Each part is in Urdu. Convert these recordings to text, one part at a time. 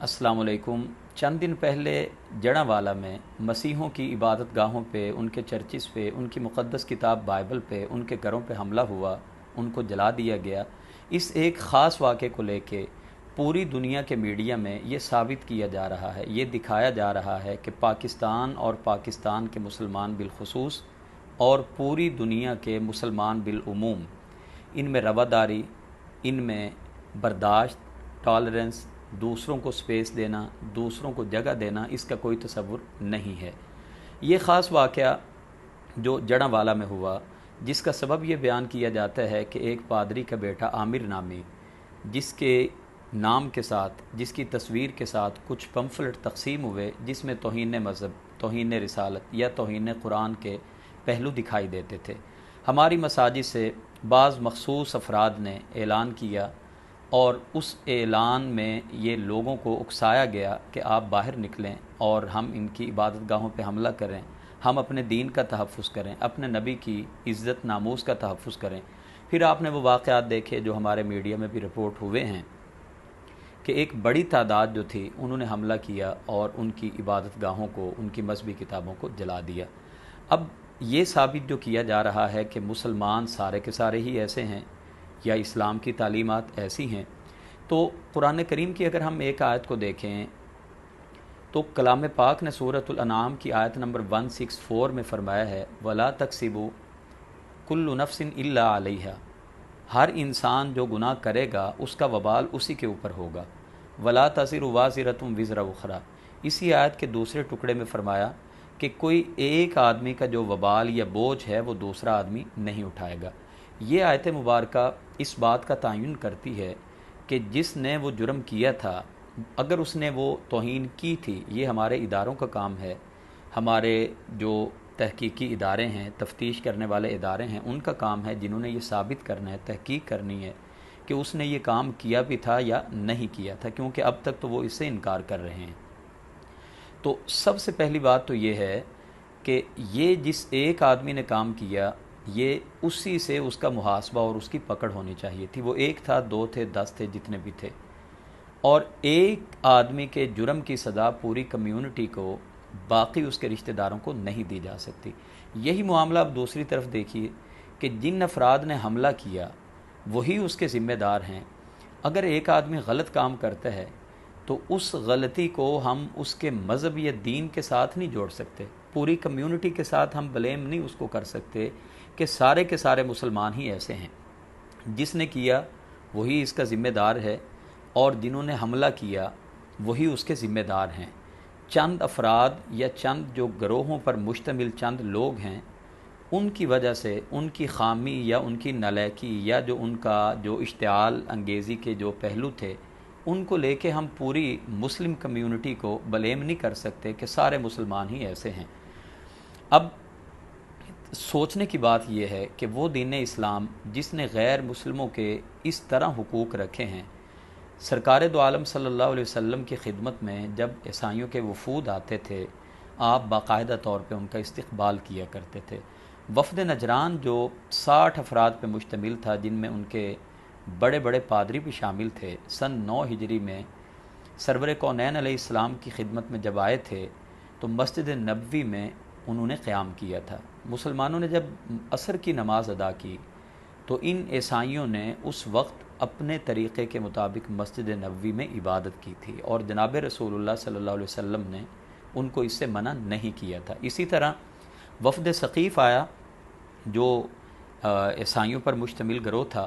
السلام علیکم۔ چند دن پہلے جڑاں میں مسیحوں کی عبادت گاہوں پہ، ان کے چرچز پہ، ان کی مقدس کتاب بائبل پہ، ان کے گھروں پہ حملہ ہوا، ان کو جلا دیا گیا۔ اس ایک خاص واقعے کو لے کے پوری دنیا کے میڈیا میں یہ ثابت کیا جا رہا ہے، یہ دکھایا جا رہا ہے کہ پاکستان اور پاکستان کے مسلمان بالخصوص اور پوری دنیا کے مسلمان بالعموم، ان میں رواداری، ان میں برداشت، ٹالرنس، دوسروں کو سپیس دینا، دوسروں کو جگہ دینا، اس کا کوئی تصور نہیں ہے۔ یہ خاص واقعہ جو جڑاں میں ہوا، جس کا سبب یہ بیان کیا جاتا ہے کہ ایک پادری کا بیٹا عامر نامی، جس کے نام کے ساتھ، جس کی تصویر کے ساتھ کچھ پمفلٹ تقسیم ہوئے جس میں توہین مذہب، توہین رسالت یا توہین قرآن کے پہلو دکھائی دیتے تھے، ہماری مساجد سے بعض مخصوص افراد نے اعلان کیا اور اس اعلان میں یہ لوگوں کو اکسایا گیا کہ آپ باہر نکلیں اور ہم ان کی عبادت گاہوں پہ حملہ کریں، ہم اپنے دین کا تحفظ کریں، اپنے نبی کی عزت ناموس کا تحفظ کریں۔ پھر آپ نے وہ واقعات دیکھے جو ہمارے میڈیا میں بھی رپورٹ ہوئے ہیں کہ ایک بڑی تعداد جو تھی انہوں نے حملہ کیا اور ان کی عبادت گاہوں کو، ان کی مذہبی کتابوں کو جلا دیا۔ اب یہ ثابت جو کیا جا رہا ہے کہ مسلمان سارے کے سارے ہی ایسے ہیں یا اسلام کی تعلیمات ایسی ہیں، تو قرآن کریم کی اگر ہم ایک آیت کو دیکھیں تو کلام پاک نے سورۃ الانعام کی آیت نمبر 164 میں فرمایا ہے وَلَا تَكْسِبُ كُلُّ نَفْسٍ إِلَّا عَلَيْهَا، ہر انسان جو گناہ کرے گا اس کا وبال اسی کے اوپر ہوگا۔ وَلَا تَزِرُ وَازِرَةٌ وِزْرَ أُخْرَىٰ، اسی آیت کے دوسرے ٹکڑے میں فرمایا کہ کوئی ایک آدمی کا جو وبال یا بوجھ ہے وہ دوسرا آدمی نہیں اٹھائے گا۔ یہ آیت مبارکہ اس بات کا تعین کرتی ہے کہ جس نے وہ جرم کیا تھا، اگر اس نے وہ توہین کی تھی، یہ ہمارے اداروں کا کام ہے، ہمارے جو تحقیقی ادارے ہیں، تفتیش کرنے والے ادارے ہیں، ان کا کام ہے جنہوں نے یہ ثابت کرنا ہے، تحقیق کرنی ہے کہ اس نے یہ کام کیا بھی تھا یا نہیں کیا تھا، کیونکہ اب تک تو وہ اس سے انکار کر رہے ہیں۔ تو سب سے پہلی بات تو یہ ہے کہ یہ جس ایک آدمی نے کام کیا، یہ اسی سے اس کا محاسبہ اور اس کی پکڑ ہونی چاہیے تھی۔ وہ ایک تھا، دو تھے، 10 تھے، جتنے بھی تھے، اور ایک آدمی کے جرم کی سزا پوری کمیونٹی کو، باقی اس کے رشتہ داروں کو نہیں دی جا سکتی۔ یہی معاملہ اب دوسری طرف دیکھیے کہ جن افراد نے حملہ کیا وہی اس کے ذمہ دار ہیں۔ اگر ایک آدمی غلط کام کرتا ہے تو اس غلطی کو ہم اس کے مذہب یا دین کے ساتھ نہیں جوڑ سکتے، پوری کمیونٹی کے ساتھ ہم بلیم نہیں اس کو کر سکتے کہ سارے کے سارے مسلمان ہی ایسے ہیں۔ جس نے کیا وہی اس کا ذمہ دار ہے، اور جنہوں نے حملہ کیا وہی اس کے ذمہ دار ہیں۔ چند افراد یا چند جو گروہوں پر مشتمل چند لوگ ہیں، ان کی وجہ سے، ان کی خامی یا ان کی نالائکی یا جو ان کا جو اشتعال انگیزی کے جو پہلو تھے، ان کو لے کے ہم پوری مسلم کمیونٹی کو بلیم نہیں کر سکتے کہ سارے مسلمان ہی ایسے ہیں۔ اب سوچنے کی بات یہ ہے کہ وہ دین اسلام جس نے غیر مسلموں کے اس طرح حقوق رکھے ہیں، سرکار دو عالم صلی اللہ علیہ وسلم کی خدمت میں جب عیسائیوں کے وفود آتے تھے، آپ باقاعدہ طور پہ ان کا استقبال کیا کرتے تھے۔ وفد نجران جو 60 افراد پہ مشتمل تھا، جن میں ان کے بڑے بڑے پادری بھی شامل تھے، سن 9 ہجری میں سرور کونین علیہ السلام کی خدمت میں جب آئے تھے تو مسجد نبوی میں انہوں نے قیام کیا تھا۔ مسلمانوں نے جب عصر کی نماز ادا کی تو ان عیسائیوں نے اس وقت اپنے طریقے کے مطابق مسجد نبوی میں عبادت کی تھی، اور جناب رسول اللہ صلی اللہ علیہ وسلم نے ان کو اس سے منع نہیں کیا تھا۔ اسی طرح وفد ثقیف آیا جو عیسائیوں پر مشتمل گروہ تھا،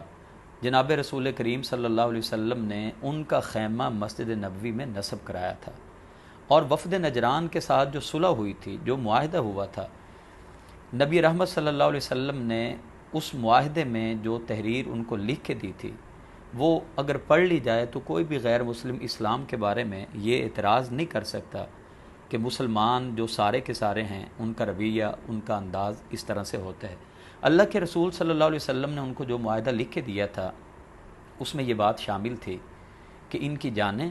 جناب رسول کریم صلی اللہ علیہ وسلم نے ان کا خیمہ مسجد نبوی میں نصب کرایا تھا، اور وفد نجران کے ساتھ جو صلح ہوئی تھی، جو معاہدہ ہوا تھا، نبی رحمت صلی اللہ علیہ وسلم نے اس معاہدے میں جو تحریر ان کو لکھ کے دی تھی، وہ اگر پڑھ لی جائے تو کوئی بھی غیر مسلم اسلام کے بارے میں یہ اعتراض نہیں کر سکتا کہ مسلمان جو سارے کے سارے ہیں، ان کا رویہ، ان کا انداز اس طرح سے ہوتا ہے۔ اللہ کے رسول صلی اللہ علیہ وسلم نے ان کو جو معاہدہ لکھ کے دیا تھا، اس میں یہ بات شامل تھی کہ ان کی جانیں،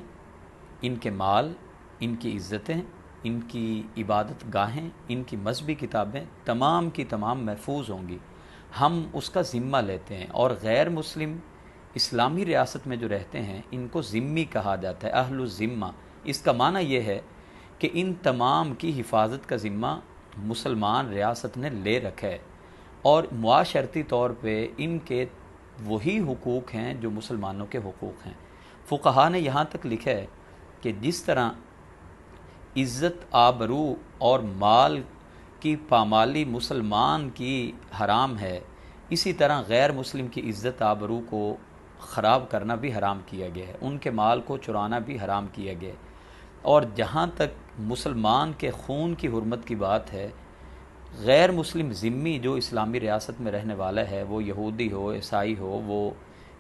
ان کے مال، ان کی عزتیں، ان کی عبادت گاہیں، ان کی مذہبی کتابیں تمام کی تمام محفوظ ہوں گی۔ ہم اس کا ذمہ لیتے ہیں، اور غیر مسلم اسلامی ریاست میں جو رہتے ہیں ان کو ذمی کہا جاتا ہے، اہل الذمہ۔ اس کا معنی یہ ہے کہ ان تمام کی حفاظت کا ذمہ مسلمان ریاست نے لے رکھا ہے، اور معاشرتی طور پہ ان کے وہی حقوق ہیں جو مسلمانوں کے حقوق ہیں۔ فقہا نے یہاں تک لکھا ہے کہ جس طرح عزت، آبرو اور مال کی پامالی مسلمان کی حرام ہے، اسی طرح غیر مسلم کی عزت آبرو کو خراب کرنا بھی حرام کیا گیا ہے، ان کے مال کو چرانا بھی حرام کیا گیا ہے۔ اور جہاں تک مسلمان کے خون کی حرمت کی بات ہے، غیر مسلم ذمی جو اسلامی ریاست میں رہنے والا ہے، وہ یہودی ہو، عیسائی ہو، وہ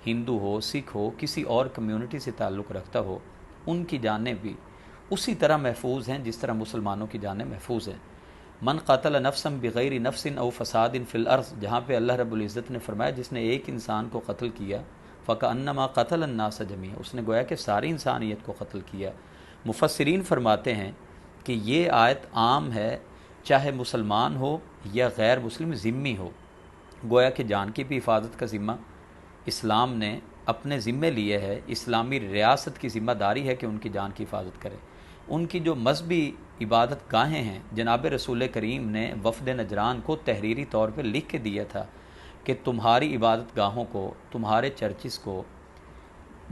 ہندو ہو، سکھ ہو، کسی اور کمیونٹی سے تعلق رکھتا ہو، ان کی جانیں بھی اسی طرح محفوظ ہیں جس طرح مسلمانوں کی جانیں محفوظ ہیں۔ من قتل نفسا بغیر نفس او فساد فی الارض، جہاں پہ اللہ رب العزت نے فرمایا جس نے ایک انسان کو قتل کیا، فکأنما قتل الناس جمیعا، اس نے گویا کہ ساری انسانیت کو قتل کیا۔ مفسرین فرماتے ہیں کہ یہ آیت عام ہے، چاہے مسلمان ہو یا غیر مسلم ذمی ہو، گویا کہ جان کی بھی حفاظت کا ذمہ اسلام نے اپنے ذمے لیے ہے۔ اسلامی ریاست کی ذمہ داری ہے کہ ان کی جان کی حفاظت کرے۔ ان کی جو مذہبی عبادت گاہیں ہیں، جناب رسول کریم نے وفد نجران کو تحریری طور پہ لکھ کے دیا تھا کہ تمہاری عبادت گاہوں کو، تمہارے چرچز کو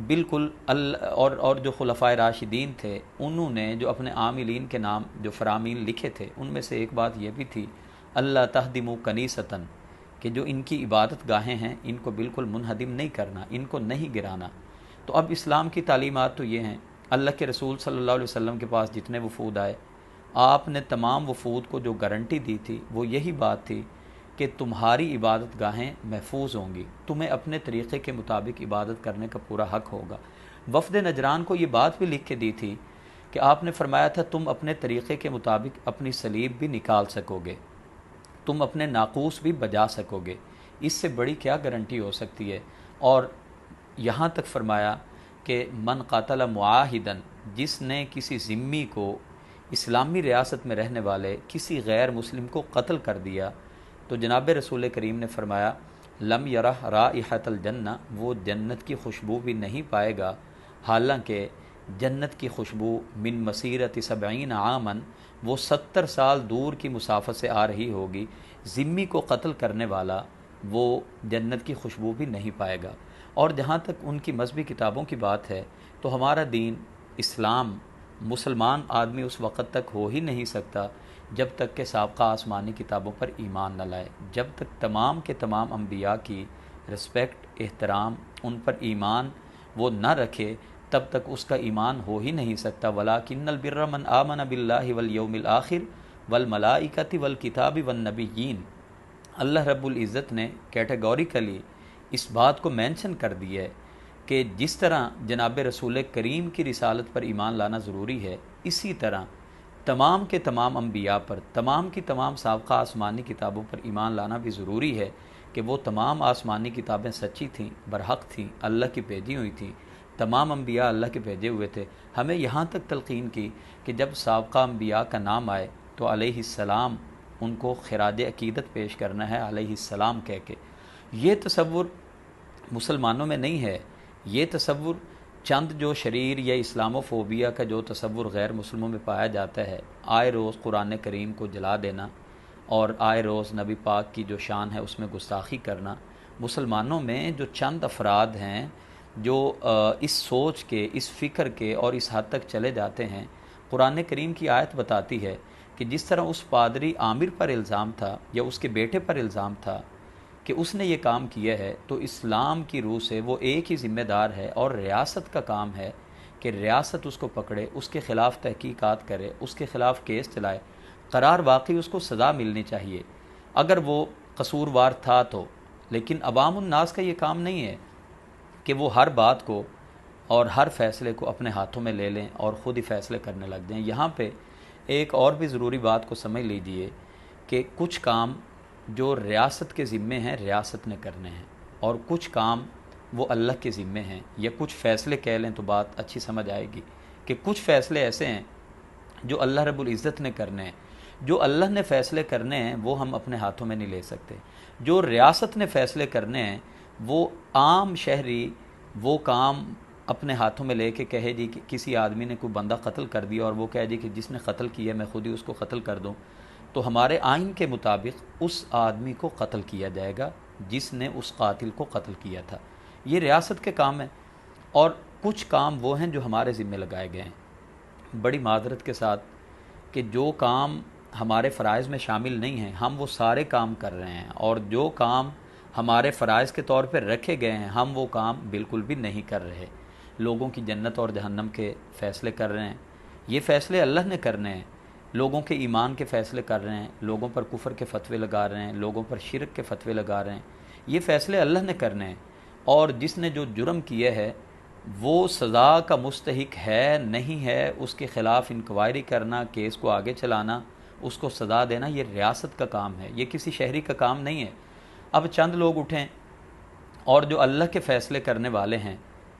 بالکل اور جو خلفائے راشدین تھے انہوں نے جو اپنے عاملین کے نام جو فرامین لکھے تھے، ان میں سے ایک بات یہ بھی تھی اللہ تہدموا کنیستن، کہ جو ان کی عبادت گاہیں ہیں ان کو بالکل منہدم نہیں کرنا، ان کو نہیں گرانا۔ تو اب اسلام کی تعلیمات تو یہ ہیں، اللہ کے رسول صلی اللہ علیہ وسلم کے پاس جتنے وفود آئے، آپ نے تمام وفود کو جو گارنٹی دی تھی وہ یہی بات تھی کہ تمہاری عبادت گاہیں محفوظ ہوں گی، تمہیں اپنے طریقے کے مطابق عبادت کرنے کا پورا حق ہوگا۔ وفد نجران کو یہ بات بھی لکھ کے دی تھی کہ آپ نے فرمایا تھا تم اپنے طریقے کے مطابق اپنی صلیب بھی نکال سکو گے، تم اپنے ناقوس بھی بجا سکو گے، اس سے بڑی کیا گارنٹی ہو سکتی ہے۔ اور یہاں تک فرمایا کہ من قاتل معاہدن، جس نے کسی ذمی کو اسلامی ریاست میں رہنے والے کسی غیر مسلم کو قتل کر دیا، تو جناب رسول کریم نے فرمایا لم یرہ رائحۃ الجنہ، وہ جنت کی خوشبو بھی نہیں پائے گا، حالانکہ جنت کی خوشبو من مسیرت 70 عاماً، وہ 70 سال دور کی مسافت سے آ رہی ہوگی۔ ذمی کو قتل کرنے والا وہ جنت کی خوشبو بھی نہیں پائے گا۔ اور جہاں تک ان کی مذہبی کتابوں کی بات ہے تو ہمارا دین اسلام مسلمان آدمی اس وقت تک ہو ہی نہیں سکتا جب تک کہ سابقہ آسمانی کتابوں پر ایمان نہ لائے، جب تک تمام کے تمام انبیاء کی رسپیکٹ، احترام، ان پر ایمان وہ نہ رکھے، تب تک اس کا ایمان ہو ہی نہیں سکتا۔ وَلَٰكِنَّ الْبِرَّ مَنْ آمَنَ بِاللَّهِ وَالْيَوْمِ الْآخِرِ وَالْمَلَائِكَةِ وَالْكِتَابِ وَالنَّبِيِّينَ۔ اللہ رب العزت نے کیٹیگوریکلی اس بات کو مینشن کر دیا ہے کہ جس طرح جناب رسول کریم کی رسالت پر ایمان لانا ضروری ہے، اسی طرح تمام کے تمام انبیاء پر، تمام کی تمام سابقہ آسمانی کتابوں پر ایمان لانا بھی ضروری ہے کہ وہ تمام آسمانی کتابیں سچی تھیں، برحق تھیں، اللہ کی بھیجی ہوئی تھیں، تمام انبیاء اللہ کے بھیجے ہوئے تھے۔ ہمیں یہاں تک تلقین کی کہ جب سابقہ انبیاء کا نام آئے تو علیہ السلام ان کو خراج عقیدت پیش کرنا ہے، علیہ السلام کہہ کے۔ یہ تصور مسلمانوں میں نہیں ہے، یہ تصور چند جو شریر یا اسلاموفوبیا کا جو تصور غیر مسلموں میں پایا جاتا ہے، آئے روز قرآن کریم کو جلا دینا اور آئے روز نبی پاک کی جو شان ہے اس میں گستاخی کرنا، مسلمانوں میں جو چند افراد ہیں جو اس سوچ کے، اس فکر کے اور اس حد تک چلے جاتے ہیں۔ قرآن کریم کی آیت بتاتی ہے کہ جس طرح اس پادری عامر پر الزام تھا یا اس کے بیٹے پر الزام تھا کہ اس نے یہ کام کیا ہے، تو اسلام کی روح سے وہ ایک ہی ذمہ دار ہے، اور ریاست کا کام ہے کہ ریاست اس کو پکڑے، اس کے خلاف تحقیقات کرے، اس کے خلاف کیس چلائے، قرار واقعی اس کو سزا ملنی چاہیے اگر وہ قصوروار تھا تو۔ لیکن عوام الناس کا یہ کام نہیں ہے کہ وہ ہر بات کو اور ہر فیصلے کو اپنے ہاتھوں میں لے لیں اور خود ہی فیصلے کرنے لگ جائیں۔ یہاں پہ ایک اور بھی ضروری بات کو سمجھ لیجئے کہ کچھ کام جو ریاست کے ذمے ہیں ریاست نے کرنے ہیں، اور کچھ کام وہ اللہ کے ذمے ہیں، یا کچھ فیصلے کہہ لیں تو بات اچھی سمجھ آئے گی کہ کچھ فیصلے ایسے ہیں جو اللہ رب العزت نے کرنے ہیں۔ جو اللہ نے فیصلے کرنے ہیں وہ ہم اپنے ہاتھوں میں نہیں لے سکتے۔ جو ریاست نے فیصلے کرنے ہیں وہ عام شہری وہ کام اپنے ہاتھوں میں لے کے کہے جی کہ کسی آدمی نے کوئی بندہ قتل کر دیا اور وہ کہے جی کہ جس نے قتل کیا میں خود ہی اس کو قتل کر دوں، تو ہمارے آئین کے مطابق اس آدمی کو قتل کیا جائے گا جس نے اس قاتل کو قتل کیا تھا۔ یہ ریاست کے کام ہیں، اور کچھ کام وہ ہیں جو ہمارے ذمہ لگائے گئے ہیں، بڑی معذرت کے ساتھ کہ جو کام ہمارے فرائض میں شامل نہیں ہیں ہم وہ سارے کام کر رہے ہیں، اور جو کام ہمارے فرائض کے طور پہ رکھے گئے ہیں ہم وہ کام بالکل بھی نہیں کر رہے۔ لوگوں کی جنت اور جہنم کے فیصلے کر رہے ہیں، یہ فیصلے اللہ نے کرنے ہیں۔ لوگوں کے ایمان کے فیصلے کر رہے ہیں، لوگوں پر کفر کے فتوے لگا رہے ہیں، لوگوں پر شرک کے فتوے لگا رہے ہیں، یہ فیصلے اللہ نے کرنے ہیں۔ اور جس نے جو جرم کیا ہے وہ سزا کا مستحق ہے نہیں ہے، اس کے خلاف انکوائری کرنا، کیس کو آگے چلانا، اس کو سزا دینا، یہ ریاست کا کام ہے، یہ کسی شہری کا کام نہیں ہے۔ اب چند لوگ اٹھیں اور جو اللہ کے فیصلے کرنے والے ہیں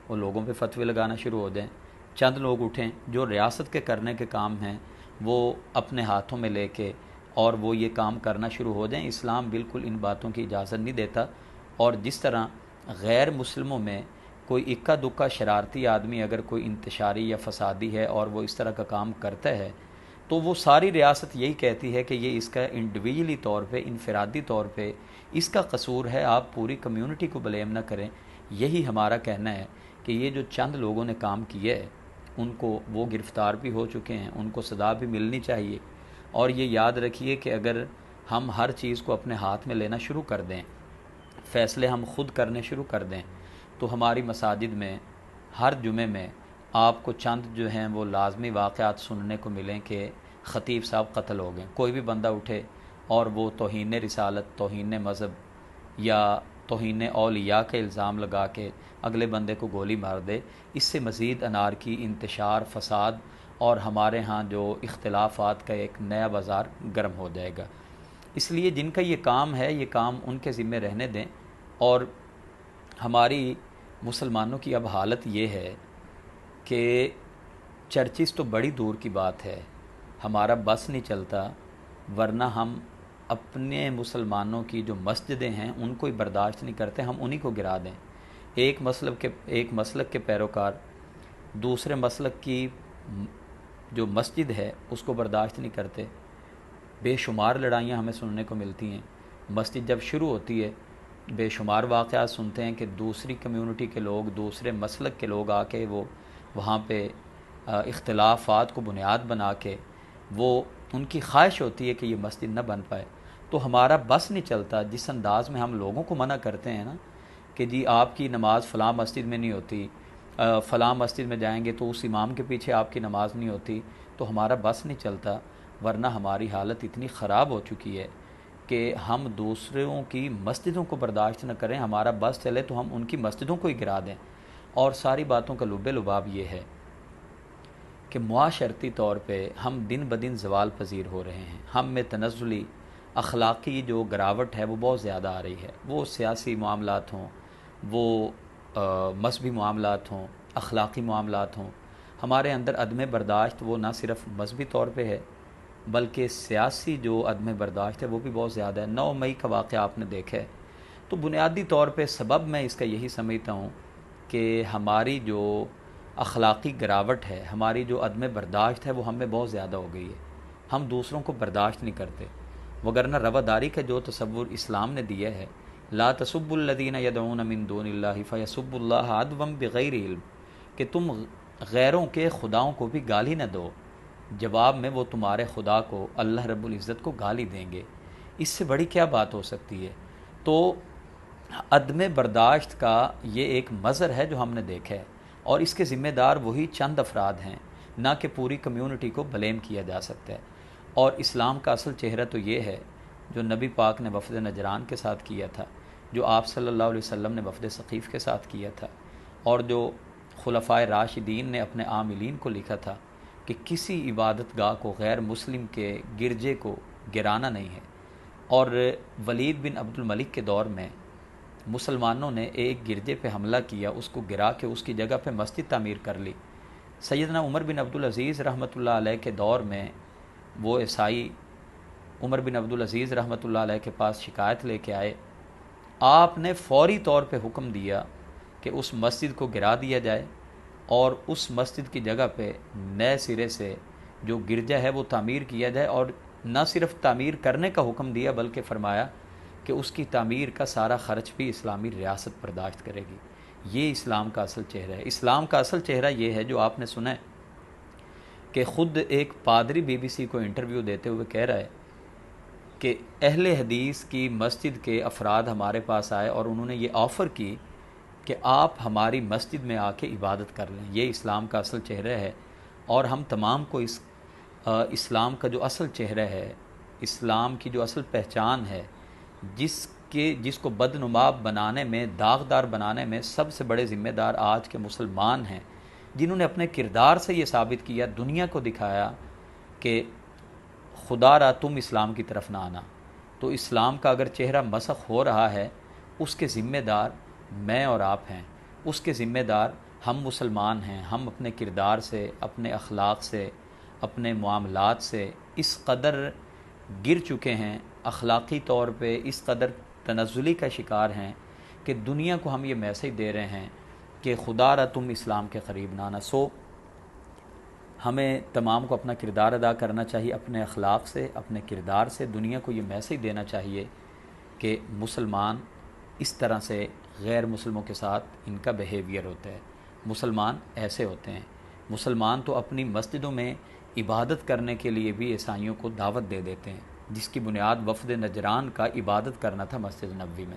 وہ لوگوں پہ فتوے لگانا شروع ہو جائیں، چند لوگ اٹھیں جو ریاست کے کرنے کے کام ہیں وہ اپنے ہاتھوں میں لے کے اور وہ یہ کام کرنا شروع ہو جائیں۔ اسلام بالکل ان باتوں کی اجازت نہیں دیتا، اور جس طرح غیر مسلموں میں کوئی اکا دکا شرارتی آدمی اگر کوئی انتشاری یا فسادی ہے اور وہ اس طرح کا کام کرتا ہے تو وہ ساری ریاست یہی کہتی ہے کہ یہ اس کا انڈیویجولی طور پہ، انفرادی طور پہ اس کا قصور ہے، آپ پوری کمیونٹی کو بلیم نہ کریں۔ یہی ہمارا کہنا ہے کہ یہ جو چند لوگوں نے کام کیا ہے ان کو، وہ گرفتار بھی ہو چکے ہیں، ان کو سزا بھی ملنی چاہیے۔ اور یہ یاد رکھیے کہ اگر ہم ہر چیز کو اپنے ہاتھ میں لینا شروع کر دیں، فیصلے ہم خود کرنے شروع کر دیں، تو ہماری مساجد میں ہر جمعے میں آپ کو چند جو ہیں وہ لازمی واقعات سننے کو ملیں کہ خطیب صاحب قتل ہو گئے۔ کوئی بھی بندہ اٹھے اور وہ توہین رسالت، توہین مذہب یا توہین اولیاء کا الزام لگا کے اگلے بندے کو گولی مار دے، اس سے مزید انارکی، انتشار، فساد اور ہمارے ہاں جو اختلافات کا ایک نیا بازار گرم ہو جائے گا۔ اس لیے جن کا یہ کام ہے یہ کام ان کے ذمہ رہنے دیں۔ اور ہماری مسلمانوں کی اب حالت یہ ہے کہ چرچز تو بڑی دور کی بات ہے، ہمارا بس نہیں چلتا، ورنہ ہم اپنے مسلمانوں کی جو مسجدیں ہیں ان کو ہی برداشت نہیں کرتے، ہم انہی کو گرا دیں۔ ایک مسلک کے پیروکار دوسرے مسلک کی جو مسجد ہے اس کو برداشت نہیں کرتے۔ بے شمار لڑائیاں ہمیں سننے کو ملتی ہیں، مسجد جب شروع ہوتی ہے بے شمار واقعات سنتے ہیں کہ دوسری کمیونٹی کے لوگ، دوسرے مسلک کے لوگ آ کے وہ وہاں پہ اختلافات کو بنیاد بنا کے وہ ان کی خواہش ہوتی ہے کہ یہ مسجد نہ بن پائے۔ تو ہمارا بس نہیں چلتا جس انداز میں ہم لوگوں کو منع کرتے ہیں نا کہ جی آپ کی نماز فلاں مسجد میں نہیں ہوتی، فلاں مسجد میں جائیں گے تو اس امام کے پیچھے آپ کی نماز نہیں ہوتی، تو ہمارا بس نہیں چلتا۔ ورنہ ہماری حالت اتنی خراب ہو چکی ہے کہ ہم دوسروں کی مسجدوں کو برداشت نہ کریں، ہمارا بس چلے تو ہم ان کی مسجدوں کو ہی گرا دیں۔ اور ساری باتوں کا لب لباب یہ ہے کہ معاشرتی طور پہ ہم دن بدن زوال پذیر ہو رہے ہیں، ہم میں تنزلی اخلاقی جو گراوٹ ہے وہ بہت زیادہ آ رہی ہے، وہ سیاسی معاملات ہوں، وہ مذہبی معاملات ہوں، اخلاقی معاملات ہوں۔ ہمارے اندر عدم برداشت وہ نہ صرف مذہبی طور پہ ہے بلکہ سیاسی جو عدم برداشت ہے وہ بھی بہت زیادہ ہے۔ 9 مئی کا واقعہ آپ نے دیکھا ہے، تو بنیادی طور پہ سبب میں اس کا یہی سمجھتا ہوں کہ ہماری جو اخلاقی گراوٹ ہے، ہماری جو عدم برداشت ہے وہ ہم میں بہت زیادہ ہو گئی ہے، ہم دوسروں کو برداشت نہیں کرتے۔ وگرنہ رواداری کا جو تصور اسلام نے دیا ہے، لا تسبوا الذین یدعون من دون اللہ فیسبوا اللہ عدوا بغیر علم، کہ تم غیروں کے خداؤں کو بھی گالی نہ دو، جواب میں وہ تمہارے خدا کو، اللہ رب العزت کو گالی دیں گے۔ اس سے بڑی کیا بات ہو سکتی ہے؟ تو عدم برداشت کا یہ ایک مظہر ہے جو ہم نے دیکھا ہے، اور اس کے ذمہ دار وہی چند افراد ہیں، نہ کہ پوری کمیونٹی کو بلیم کیا جا سکتا ہے۔ اور اسلام کا اصل چہرہ تو یہ ہے جو نبی پاک نے وفد نجران کے ساتھ کیا تھا، جو آپ صلی اللہ علیہ وسلم نے وفد ثقیف کے ساتھ کیا تھا، اور جو خلفائے راشدین نے اپنے عاملین کو لکھا تھا کہ کسی عبادت گاہ کو، غیر مسلم کے گرجے کو گرانا نہیں ہے۔ اور ولید بن عبد الملک کے دور میں مسلمانوں نے ایک گرجے پہ حملہ کیا، اس کو گرا کے اس کی جگہ پہ مسجد تعمیر کر لی۔ سیدنا عمر بن عبدالعزیز رحمۃ اللہ علیہ کے دور میں وہ عیسائی عمر بن عبدالعزیز رحمۃ اللہ علیہ کے پاس شکایت لے کے آئے، آپ نے فوری طور پہ حکم دیا کہ اس مسجد کو گرا دیا جائے اور اس مسجد کی جگہ پہ نئے سرے سے جو گرجا ہے وہ تعمیر کیا جائے، اور نہ صرف تعمیر کرنے کا حکم دیا بلکہ فرمایا کہ اس کی تعمیر کا سارا خرچ بھی اسلامی ریاست برداشت کرے گی۔ یہ اسلام کا اصل چہرہ ہے۔ اسلام کا اصل چہرہ یہ ہے جو آپ نے سنا ہے کہ خود ایک پادری BBC کو انٹرویو دیتے ہوئے کہہ رہا ہے کہ اہل حدیث کی مسجد کے افراد ہمارے پاس آئے اور انہوں نے یہ آفر کی کہ آپ ہماری مسجد میں آ کے عبادت کر لیں۔ یہ اسلام کا اصل چہرہ ہے، اور ہم تمام کو اسلام کا جو اصل چہرہ ہے، اسلام کی جو اصل پہچان ہے، جس کو بدنما بنانے میں، داغدار بنانے میں سب سے بڑے ذمہ دار آج کے مسلمان ہیں، جنہوں نے اپنے کردار سے یہ ثابت کیا، دنیا کو دکھایا کہ خدا را تم اسلام کی طرف نہ آنا۔ تو اسلام کا اگر چہرہ مسخ ہو رہا ہے، اس کے ذمہ دار میں اور آپ ہیں، اس کے ذمہ دار ہم مسلمان ہیں۔ ہم اپنے کردار سے، اپنے اخلاق سے، اپنے معاملات سے اس قدر گر چکے ہیں، اخلاقی طور پہ اس قدر تنزلی کا شکار ہیں کہ دنیا کو ہم یہ میسج دے رہے ہیں کہ خدا را تم اسلام کے قریب نہ آنا۔ ہمیں تمام کو اپنا کردار ادا کرنا چاہیے، اپنے اخلاق سے، اپنے کردار سے دنیا کو یہ میسج دینا چاہیے کہ مسلمان اس طرح سے غیر مسلموں کے ساتھ ان کا بیہیویئر ہوتا ہے، مسلمان ایسے ہوتے ہیں۔ مسلمان تو اپنی مسجدوں میں عبادت کرنے کے لیے بھی عیسائیوں کو دعوت دے دیتے ہیں، جس کی بنیاد وفد نجران کا عبادت کرنا تھا مسجد نبوی میں۔